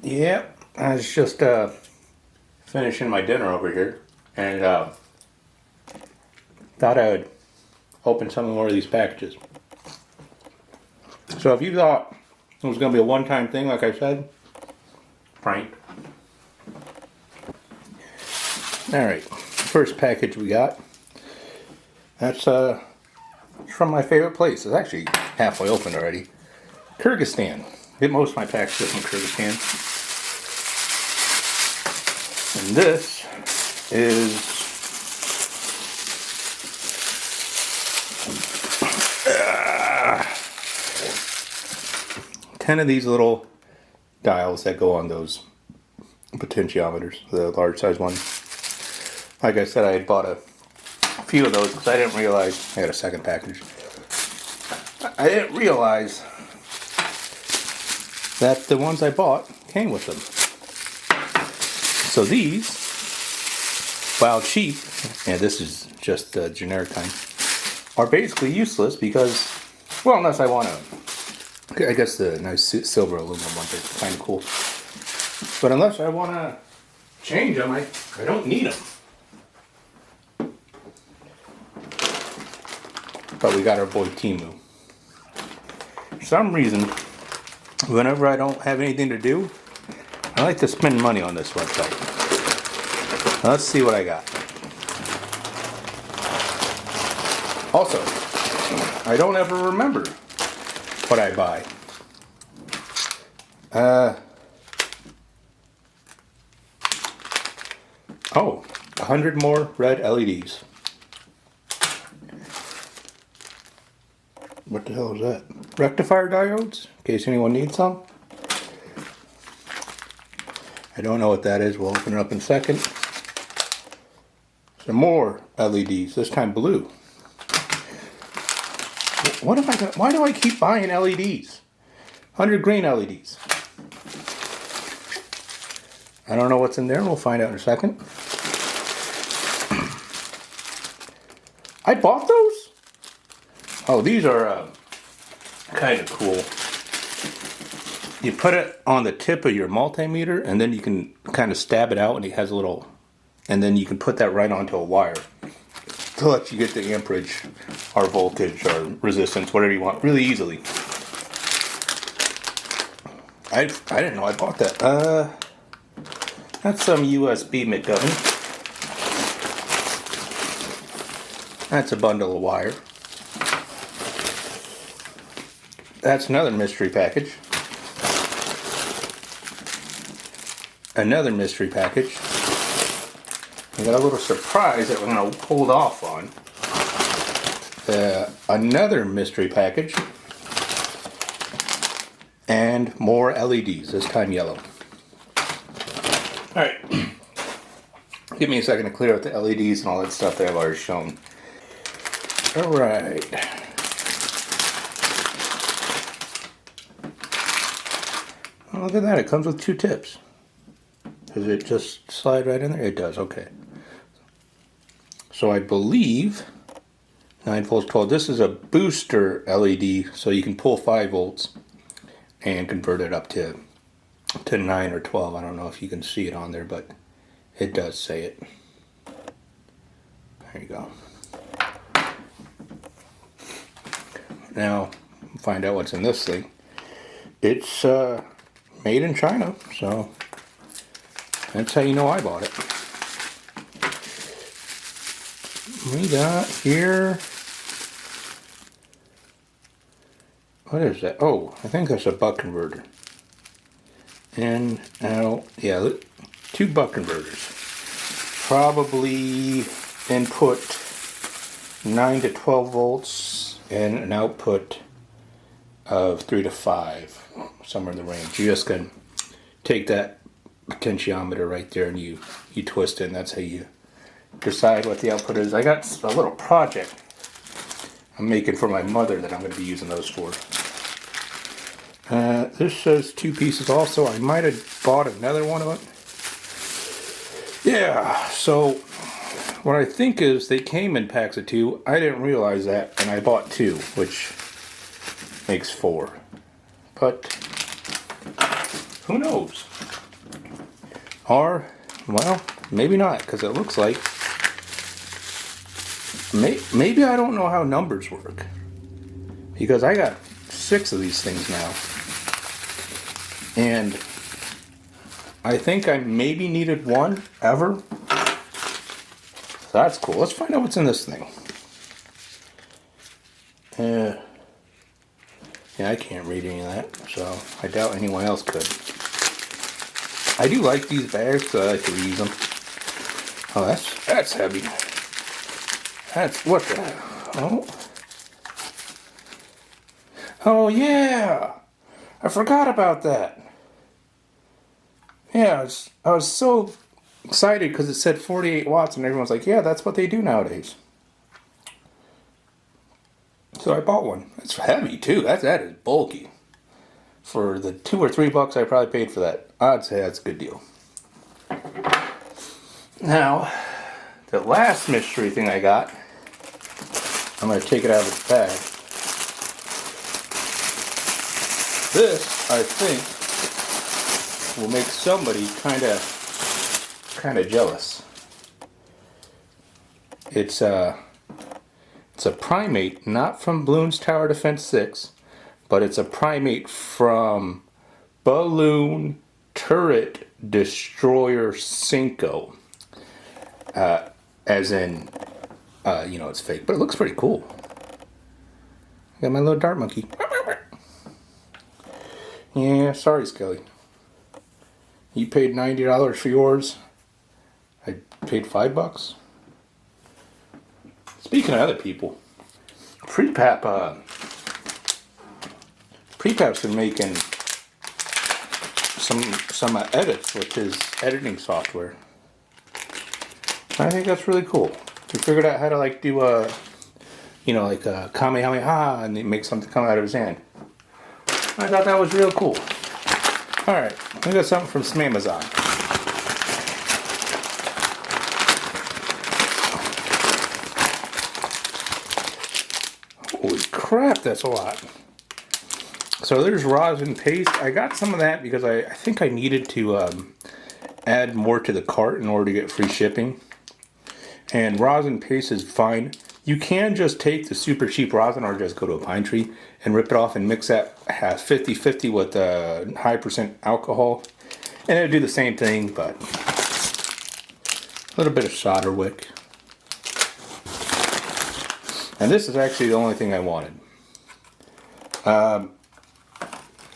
Yeah, I was just finishing my dinner over here, and thought I would open some more of these packages. So if you thought it was going to be a one-time thing, like I said, prank. All right, first package we got. That's from my favorite place. It's actually halfway open already. Kyrgyzstan. Get most of my packages from Kyrgyzstan. And this is 10 of these little dials that go on those potentiometers, the large size one. Like I said, I had bought a few of those because I didn't realize I had a second package. I didn't realize that the ones I bought came with them. So these, while cheap, and this is just the generic kind, are basically useless because, well, unless I want to, I guess the nice silver aluminum ones are kind of cool. But unless I want to change them, I don't need them. But we got our boy Temu. For some reason, whenever I don't have anything to do, I like to spend money on this website. Now let's see what I got. Also, I don't ever remember what I buy. Oh, 100 more red LEDs. What the hell is that? Rectifier diodes, in case anyone needs some. I don't know what that is. We'll open it up in a second. Some more LEDs, this time blue. What have I got? Why do I keep buying LEDs? 100 green LEDs. I don't know what's in there. We'll find out in a second. I bought those? Oh, these are kind of cool. You put it on the tip of your multimeter, and then you can kind of stab it out, and it has a little, and then you can put that right onto a wire to let you get the amperage or voltage or resistance, whatever you want, really easily. I didn't know I bought that. That's some USB McGovern. That's a bundle of wire. That's another mystery package. Another mystery package. I got a little surprise that we're going to hold off on. Another mystery package. And more LEDs, this time yellow. Alright. Give me a second to clear out the LEDs and all that stuff that I've already shown. Alright. Oh, look at that, it comes with 2 tips. Does it just slide right in there? It does, okay. So I believe 9 volts 12. This is a booster LED, so you can pull 5 volts and convert it up to 9 or 12. I don't know if you can see it on there, but it does say it. There you go. Now, find out what's in this thing. It's made in China, so that's how you know I bought it. We got here, what is that? Oh, I think that's a buck converter. In, out, yeah, 2 buck converters. Probably input 9 to 12 volts and an output of 3 to 5, somewhere in the range. You just can take that potentiometer right there and you twist it, and that's how you decide what the output is. I got a little project I'm making for my mother that I'm going to be using those for. This says 2 pieces also. I might have bought another one of it. Yeah, so what I think is they came in packs of 2. I didn't realize that, and I bought 2, which makes 4. But who knows? Or, well, maybe not, because it looks like... Maybe I don't know how numbers work. Because I got 6 of these things now. And I think I maybe needed 1 ever. So that's cool. Let's find out what's in this thing. Yeah, I can't read any of that, so I doubt anyone else could. I do like these bags, so I like to reuse them. Oh, that's heavy. That's what the hell? Oh yeah, I forgot about that. Yeah, I was so excited because it said 48 watts, and everyone's like, "Yeah, that's what they do nowadays." So I bought one. It's heavy too. That is bulky. For the $2 or $3 I probably paid for that, I'd say that's a good deal. Now, the last mystery thing I got, I'm going to take it out of its bag. This, I think, will make somebody kind of jealous. It's a Primate, not from Bloons Tower Defense 6, but it's a Primate from Balloon Turret Destroyer Cinco. As in, it's fake, but it looks pretty cool. I got my little dart monkey. Yeah, sorry, Skelly. You paid $90 for yours. I paid $5. Speaking of other people, Prepap's been making some edits with his editing software. I think that's really cool. He figured out how to do a Kamehameha and make something come out of his hand. I thought that was real cool. Alright, we got something from Smamazon. Holy crap, that's a lot. So there's rosin paste. I got some of that because I think I needed to add more to the cart in order to get free shipping. And rosin paste is fine. You can just take the super cheap rosin or just go to a Pine Tree and rip it off and mix that 50-50 with high percent alcohol. And it'll do the same thing, but a little bit of solder wick. And this is actually the only thing I wanted.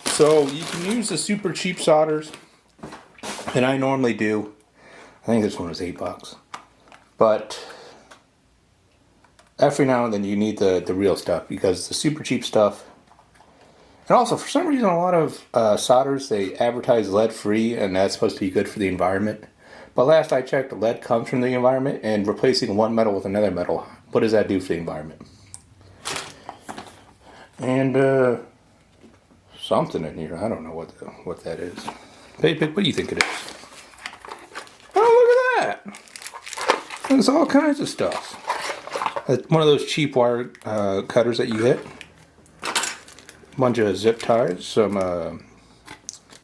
So you can use the super cheap solders, and I normally do. I think this one was $8. But every now and then you need the real stuff, because the super cheap stuff, and also for some reason a lot of solders, they advertise lead free, and that's supposed to be good for the environment. But last I checked, lead comes from the environment, and replacing one metal with another metal, what does that do for the environment? And something in here, I don't know what that is. Hey, what do you think it is? Oh, look at that! There's all kinds of stuff. One of those cheap wire cutters that you get. A bunch of zip ties, some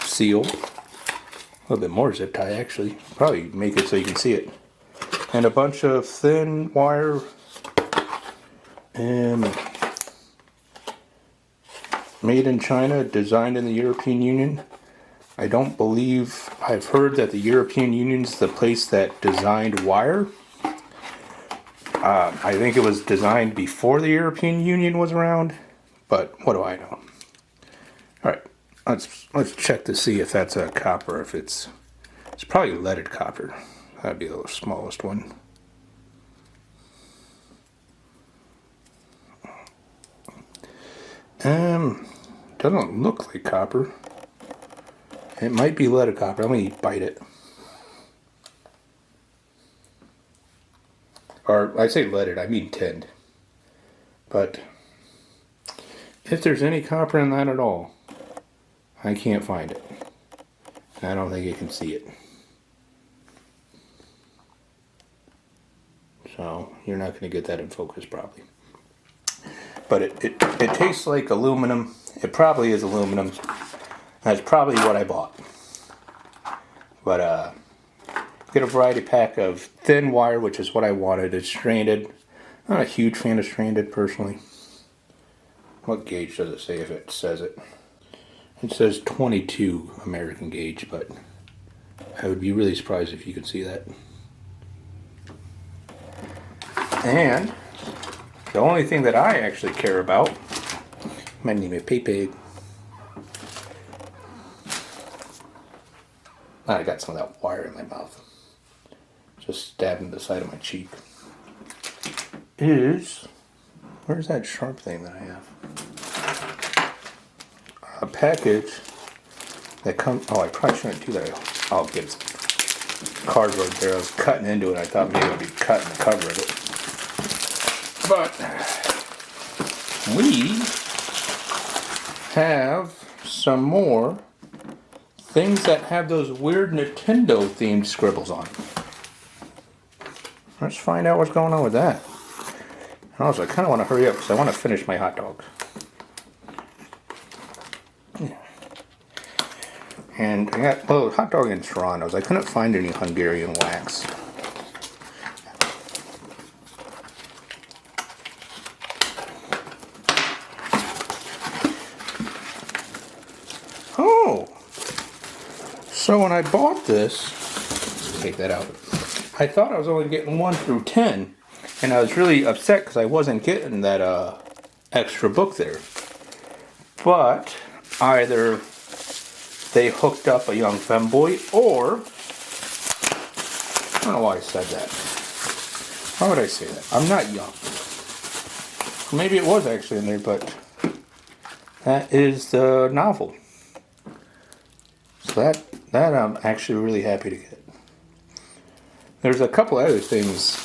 seal. A little bit more zip tie, actually. Probably make it so you can see it. And a bunch of thin wire. And made in China, designed in the European Union. I don't believe, I've heard that the European Union is the place that designed wire. I think it was designed before the European Union was around, but what do I know? Alright, let's check to see if that's a copper, if it's probably leaded copper. That'd be the smallest one. Doesn't look like copper. It might be leaded copper. Let me bite it. Or I say leaded, I mean tinned. But if there's any copper in that at all, I can't find it. And I don't think you can see it. So you're not going to get that in focus probably. But it tastes like aluminum. It probably is aluminum. That's probably what I bought. But Get a variety pack of thin wire, which is what I wanted. It's stranded. I'm not a huge fan of stranded personally. What gauge does it say if it says it? It says 22 American gauge, but I would be really surprised if you could see that. And the only thing that I actually care about, my name is Pig. I got some of that wire in my mouth. Just stabbing the side of my cheek. Where's that sharp thing that I have? A package that comes, oh, I probably shouldn't do that. I'll get some cardboard there. I was cutting into it. I thought maybe I'd be cutting the cover of it. But we have some more things that have those weird Nintendo themed scribbles on. Let's find out what's going on with that. Also, I kind of want to hurry up because I want to finish my hot dogs. Yeah. And I got, well, hot dog in Toronto's. I couldn't find any Hungarian wax. Oh! So when I bought this, let's take that out. I thought I was only getting 1 through 10. And I was really upset because I wasn't getting that extra book there. But either they hooked up a young femboy, or I don't know why I said that. Why would I say that? I'm not young. Maybe it was actually in there, but that is the novel. So that I'm actually really happy to get. There's a couple other things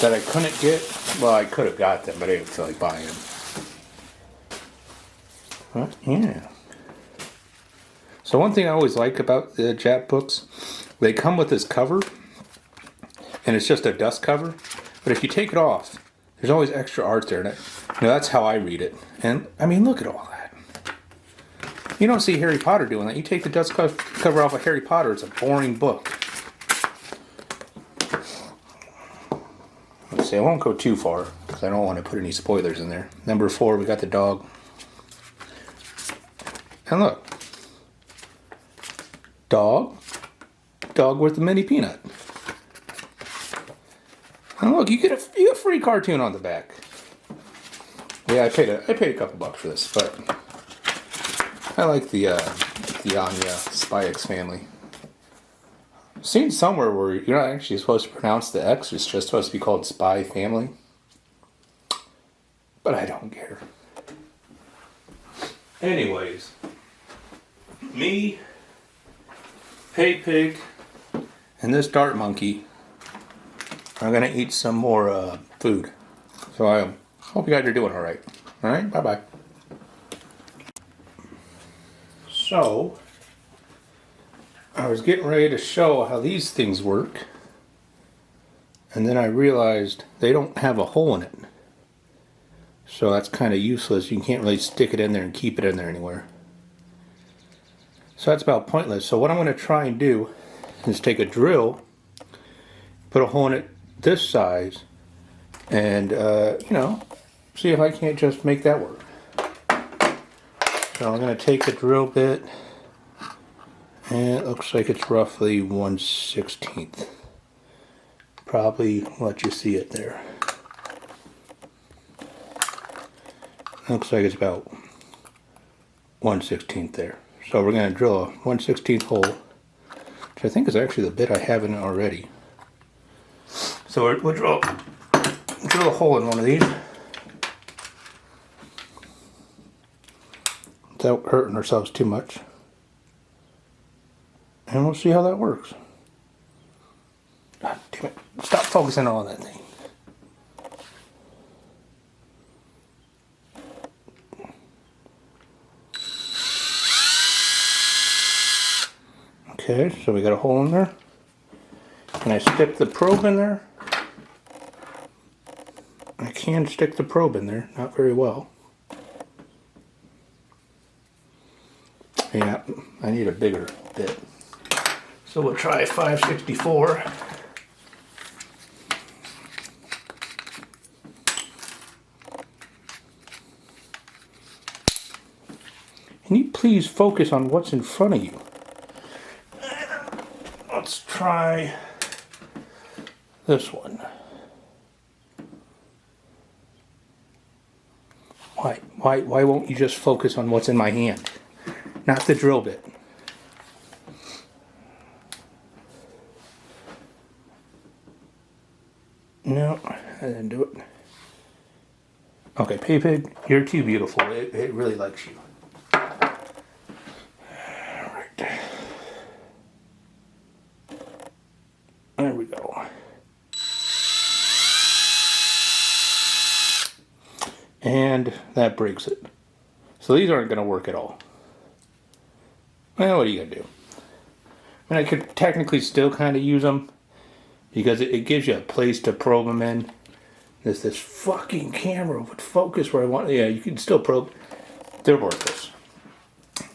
that I couldn't get. Well, I could have got them, but I didn't feel like buying them. But yeah. So one thing I always like about the Jap books, they come with this cover, and it's just a dust cover. But if you take it off, there's always extra art there. And that's how I read it. And I mean, look at all that. You don't see Harry Potter doing that. You take the dust cover off of Harry Potter, it's a boring book. Let's see, I won't go too far because I don't want to put any spoilers in there. Number 4, we got the dog. And look. Dog with the mini peanut. And look, you get a free cartoon on the back. Yeah, I paid a couple bucks for this, but I like the Anya Spy X Family. I've seen somewhere where you're not actually supposed to pronounce the X, it's just supposed to be called Spy Family. But I don't care. Anyways, me, Pig, and this Dart Monkey are going to eat some more food. So I hope you guys are doing alright. Alright, bye-bye. So, I was getting ready to show how these things work, and then I realized they don't have a hole in it. So that's kind of useless. You can't really stick it in there and keep it in there anywhere. So that's about pointless. So what I'm going to try and do is take a drill, put a hole in it this size, and see if I can't just make that work. So I'm going to take a drill bit, and it looks like it's roughly 1/16. Probably let you see it there. Looks like it's about 1/16 there. So we're going to drill a 1/16 hole, which I think is actually the bit I have in it already. So we'll drill a hole in one of these without hurting ourselves too much. And we'll see how that works. God damn it. Stop focusing on that thing. Okay, so we got a hole in there. Can I stick the probe in there? I can stick the probe in there, not very well. Yeah, I need a bigger bit. So we'll try 564. Can you please focus on what's in front of you? Let's try this one. Why won't you just focus on what's in my hand? Not the drill bit. No, I didn't do it. Okay, Pay-Pig, you're too beautiful. It really likes you. Alright. There we go. And that breaks it. So these aren't going to work at all. Well, what are you going to do? I mean, I could technically still kind of use them because it gives you a place to probe them in. This fucking camera would focus where I want. Yeah, you can still probe. They're worthless.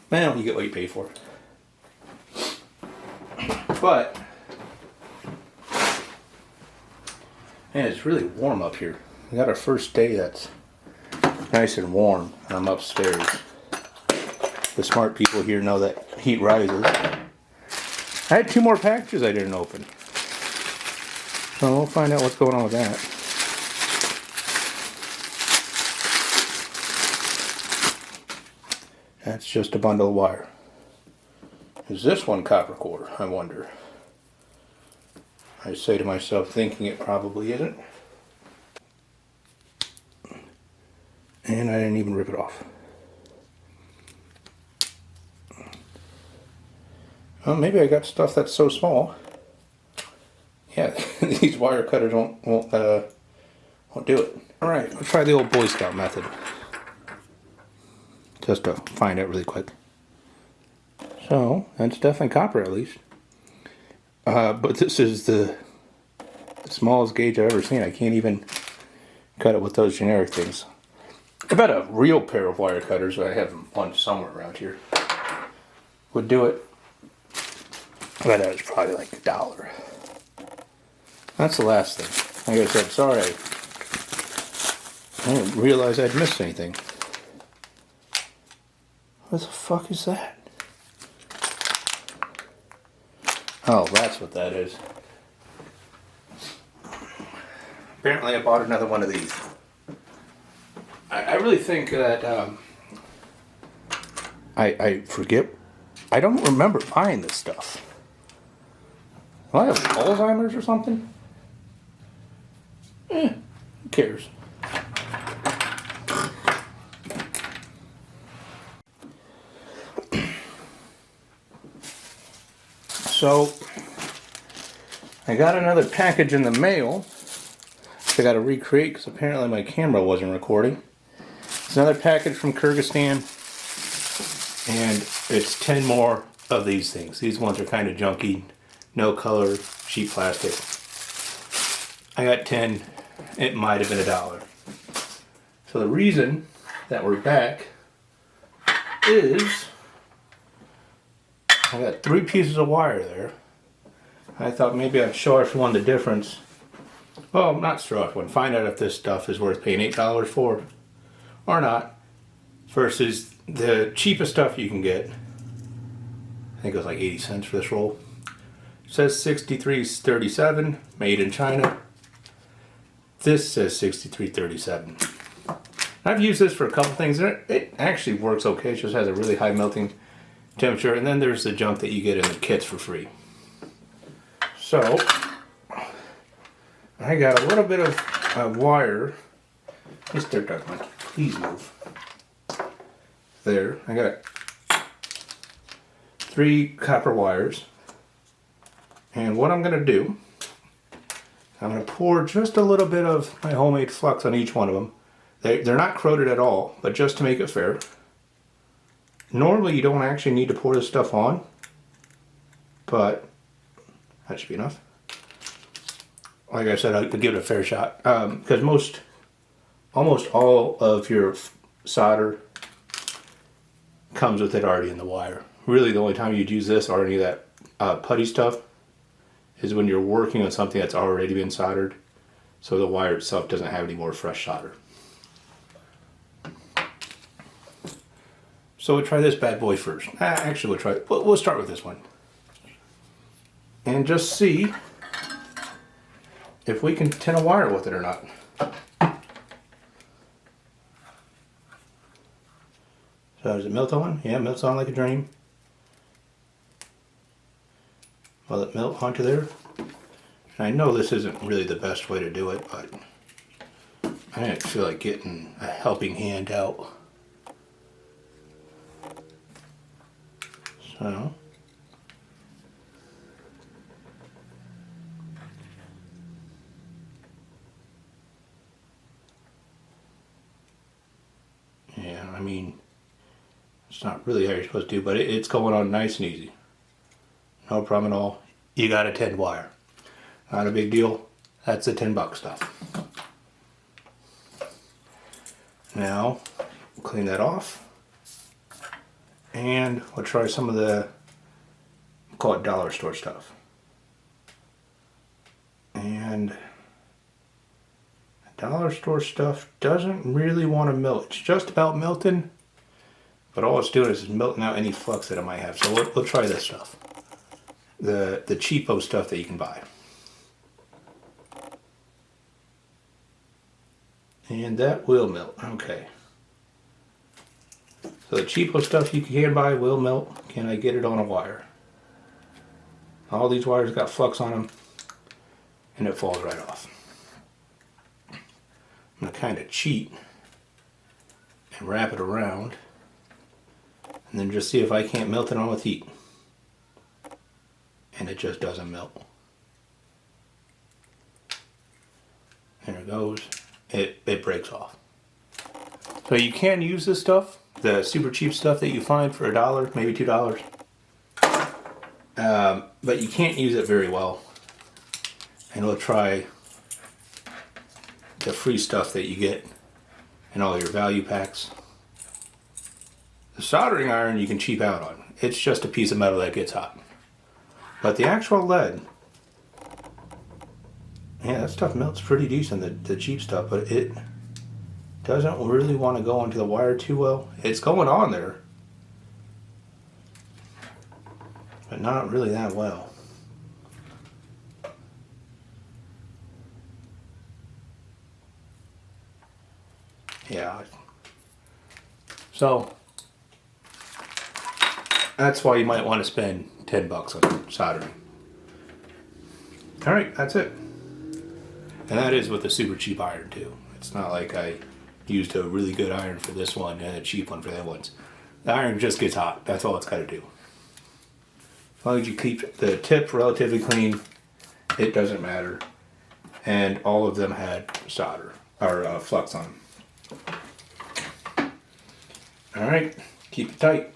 Well, you get what you pay for. But man, it's really warm up here. We got our first day that's nice and warm. I'm upstairs. The smart people here know that heat rises. I had 2 more packages I didn't open. So we'll find out what's going on with that. That's just a bundle of wire. Is this one copper core? I wonder. I say to myself, thinking it probably isn't. And I didn't even rip it off. Well, maybe I got stuff that's so small. Yeah, these wire cutters won't do it. All right, let's try the old Boy Scout method. Just to find out really quick. So, that's definitely copper at least. But this is the smallest gauge I've ever seen. I can't even cut it with those generic things. I bet a real pair of wire cutters, I have one somewhere around here, would do it. I bet that was probably like $1. That's the last thing. Like I said, sorry. I didn't realize I'd missed anything. What the fuck is that? Oh, that's what that is. Apparently I bought another one of these. I really think that I forget. I don't remember buying this stuff. Do I have Alzheimer's or something? Who cares? So, I got another package in the mail. I got to recreate because apparently my camera wasn't recording. It's another package from Kyrgyzstan, and it's 10 more of these things. These ones are kind of junky, no color, cheap plastic. I got 10. It might have been $1. So the reason that we're back is I got 3 pieces of wire there. I thought maybe I'd show everyone the difference. Well, not show everyone. Find out if this stuff is worth paying $8 for or not versus the cheapest stuff you can get. I think it was like 80 cents for this roll. It says 63.37, made in China. This says 63.37. I've used this for a couple things. It actually works okay. It just has a really high melting temperature. And then there's the junk that you get in the kits for free. So, I got a little bit of wire. Mr. Duckman, please move. There, I got 3 copper wires. And what I'm going to do, I'm going to pour just a little bit of my homemade flux on each one of them. They're not corroded at all, but just to make it fair. Normally you don't actually need to pour this stuff on, but that should be enough. Like I said, I'll give it a fair shot, because almost all of your solder comes with it already in the wire. Really the only time you'd use this or any of that putty stuff is when you're working on something that's already been soldered, so the wire itself doesn't have any more fresh solder. So we'll try this bad boy first. Actually, we'll start with this one. And just see if we can tin a wire with it or not. So does it melt on? Yeah, it melts on like a dream. Will it melt onto there? And I know this isn't really the best way to do it, but I didn't feel like getting a helping hand out. So yeah, I mean, it's not really how you're supposed to do, but it's going on nice and easy. No problem at all. You got a tin wire. Not a big deal. That's the $10 stuff. Now, clean that off. And we'll try some of the, call it dollar store stuff. And dollar store stuff doesn't really want to melt. It's just about melting, but all it's doing is melting out any flux that it might have. So we'll try this stuff. The cheapo stuff that you can buy. And that will melt. Okay. So the cheapo stuff you can buy will melt. Can I get it on a wire? All these wires got flux on them, and it falls right off. I'm going to kind of cheat and wrap it around, and then just see if I can't melt it on with heat. And it just doesn't melt. There it goes. It breaks off. So you can use this stuff, the super cheap stuff that you find for $1, maybe $2. But you can't use it very well. And we'll try the free stuff that you get in all your value packs. The soldering iron you can cheap out on. It's just a piece of metal that gets hot. But the actual lead, yeah, that stuff melts pretty decent, the cheap stuff, but it doesn't really want to go onto the wire too well. It's going on there, but not really that well. Yeah. So that's why you might want to spend $10 on soldering. Alright, that's it. And that is with the super cheap iron too. It's not like I used a really good iron for this one and a cheap one for that one. The iron just gets hot. That's all it's got to do. As long as you keep the tip relatively clean, it doesn't matter. And all of them had solder or flux on them. Alright, keep it tight.